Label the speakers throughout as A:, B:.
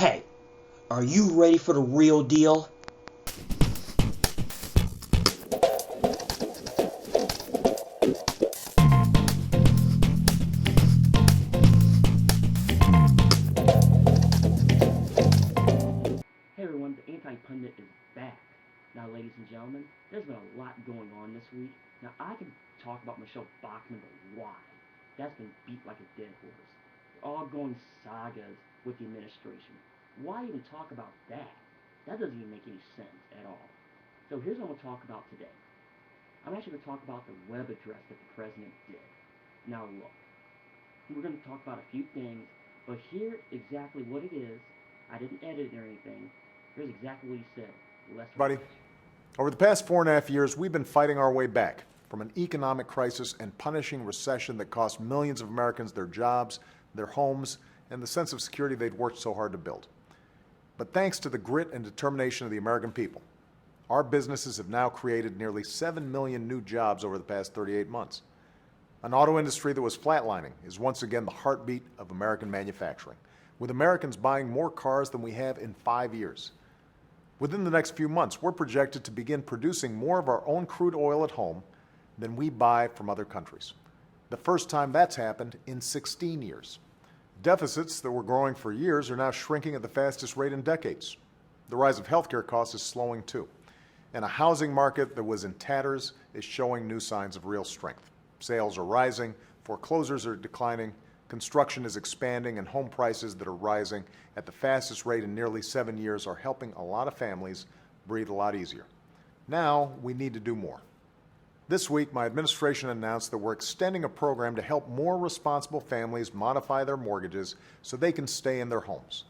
A: Hey, are you ready for the real deal?
B: Hey everyone, the Anti-Pundit is back. Now, ladies and gentlemen, there's been a lot going on this week. Now, I can talk about Michelle Bachmann, but why? That's been beat like a dead horse. All going sagas with the administration. Why even talk about that? That doesn't even make any sense at all. So here's what I'm going to talk about today. I'm actually going to talk about the web address that the president did. Now look, we're going to talk about a few things, but here exactly what it is. I didn't edit it or anything. Here's exactly what he said. Let's
C: Buddy,
B: watch.
C: over the past 4.5 years, we've been fighting our way back from an economic crisis and punishing recession that cost millions of Americans their jobs, their homes, and the sense of security they'd worked so hard to build. But thanks to the grit and determination of the American people, our businesses have now created nearly 7 million new jobs over the past 38 months. An auto industry that was flatlining is once again the heartbeat of American manufacturing, with Americans buying more cars than we have in 5 years. Within the next few months, we're projected to begin producing more of our own crude oil at home than we buy from other countries. The first time that's happened in 16 years. Deficits that were growing for years are now shrinking at the fastest rate in decades. The rise of healthcare costs is slowing too. And a housing market that was in tatters is showing new signs of real strength. Sales are rising, foreclosures are declining, construction is expanding, and home prices that are rising at the fastest rate in nearly 7 years are helping a lot of families breathe a lot easier. Now, we need to do more. This week, my administration announced that we're extending a program to help more responsible families modify their mortgages so they can stay in their homes.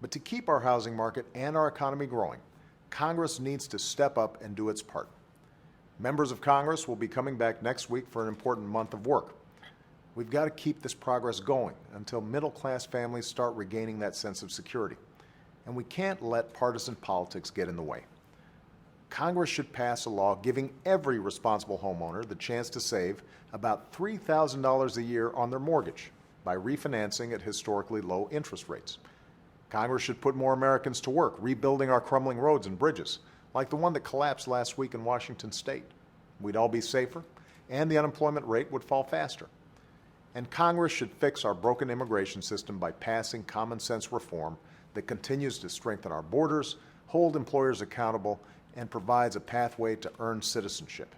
C: But to keep our housing market and our economy growing, Congress needs to step up and do its part. Members of Congress will be coming back next week for an important month of work. We've got to keep this progress going until middle-class families start regaining that sense of security. And we can't let partisan politics get in the way. Congress should pass a law giving every responsible homeowner the chance to save about $3,000 a year on their mortgage by refinancing at historically low interest rates. Congress should put more Americans to work rebuilding our crumbling roads and bridges, like the one that collapsed last week in Washington state. We'd all be safer, and the unemployment rate would fall faster. And Congress should fix our broken immigration system by passing common sense reform that continues to strengthen our borders, hold employers accountable, and provides a pathway to earn citizenship.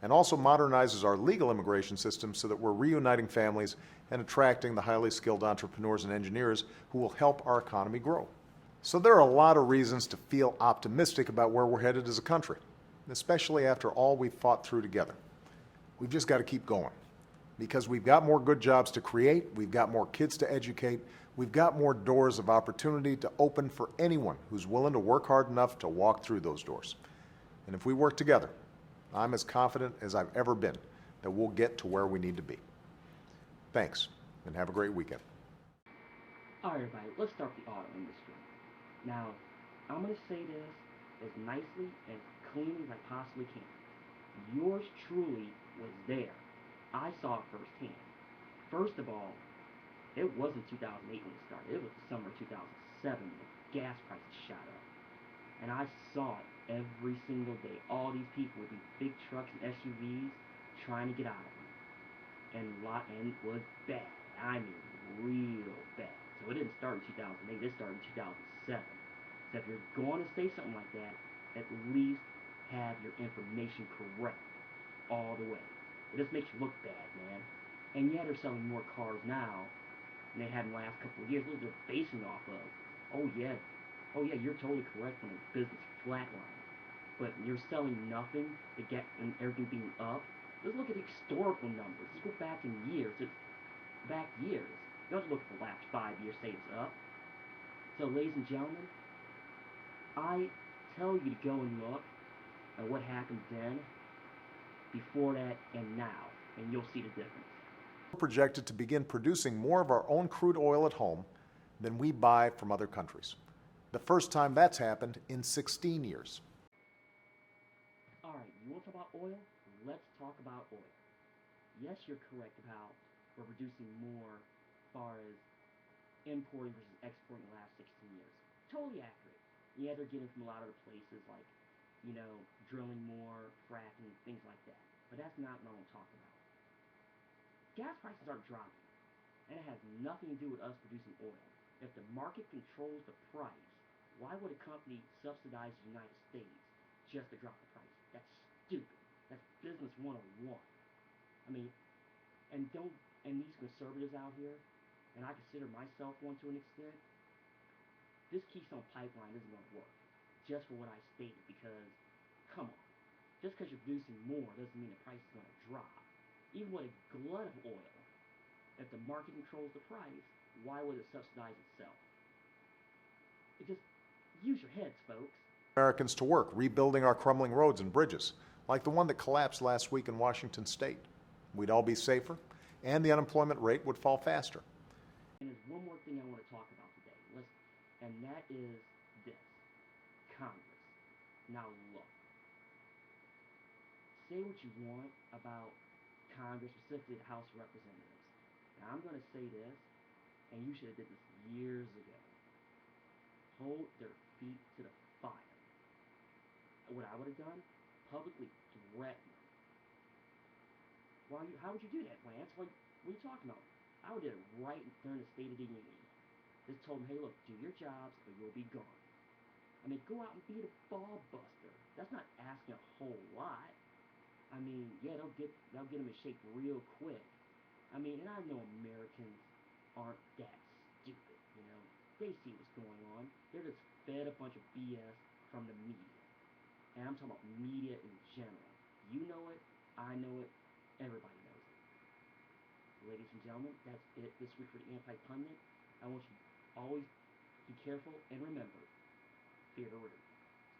C: And also modernizes our legal immigration system so that we're reuniting families and attracting the highly skilled entrepreneurs and engineers who will help our economy grow. So there are a lot of reasons to feel optimistic about where we're headed as a country, especially after all we've fought through together. We've just got to keep going. Because we've got more good jobs to create, we've got more kids to educate, we've got more doors of opportunity to open for anyone who's willing to work hard enough to walk through those doors. And if we work together, I'm as confident as I've ever been that we'll get to where we need to be. Thanks, and have a great weekend.
B: Alright everybody, let's start with the auto industry. Now, I'm going to say this as nicely and cleanly as I possibly can. Yours truly was there. I saw it firsthand. First of all, it wasn't 2008 when it started. It was the summer of 2007 when the gas prices shot up. And I saw it every single day. All these people with these big trucks and SUVs trying to get out of them. And it was bad. I mean, real bad. So it didn't start in 2008. It started in 2007. So if you're going to say something like that, at least have your information correct all the way. It just makes you look bad, man. And yet they're selling more cars now than they had in the last couple of years. What they're basing off of. Oh yeah, you're totally correct when the business flatline. But you're selling nothing to get and everything being up. Let's look at historical numbers. Let's go back in years. Back years. You don't have to look at the last 5 years, say it's up. So ladies and gentlemen, I tell you to go and look at what happened then, before that, and now, and you'll see the difference.
C: We're projected to begin producing more of our own crude oil at home than we buy from other countries. The first time that's happened in 16 years.
B: Alright, you want to talk about oil? Let's talk about oil. Yes, you're correct about we're producing more as far as importing versus exporting the last 16 years. totally accurate. Yeah, they're getting from a lot of other places like, drilling more, fracking, things like that. But that's not what I want to talk about. Gas prices aren't dropping, and it has nothing to do with us producing oil. If the market controls the price, why would a company subsidize the United States just to drop the price? That's stupid. That's business 101. I mean, and don't and these conservatives out here, and I consider myself one to an extent, this Keystone Pipeline isn't going to work just for what I stated because, come on, just because you're producing more doesn't mean the price is going to drop. Even with a glut of oil, if the market controls the price, why would it subsidize itself? It just use your heads, folks.
C: Americans to work rebuilding our crumbling roads and bridges, like the one that collapsed last week in Washington state. We'd all be safer, and the unemployment rate would fall faster.
B: And there's one more thing I want to talk about today, and that is this: Congress. Now look, say what you want about Congress, specifically the House of Representatives. Now I'm going to say this, and you should have did this years ago. Hold their feet to the fire. What I would have done? Publicly threaten them. How would you do that, Lance? What are you talking about? I would have did it right during the State of the Union. Just told them, hey, look, do your jobs or you'll be gone. I mean, go out and be the ball buster. That's not asking a whole lot. I mean, yeah, they'll get them in shape real quick. I mean, and I know Americans aren't that stupid, They see what's going on. They're just fed a bunch of BS from the media. And I'm talking about media in general. You know it, I know it, everybody knows it. Ladies and gentlemen, that's it this week for the Anti-Pundit. I want you to always be careful and remember, fear the root.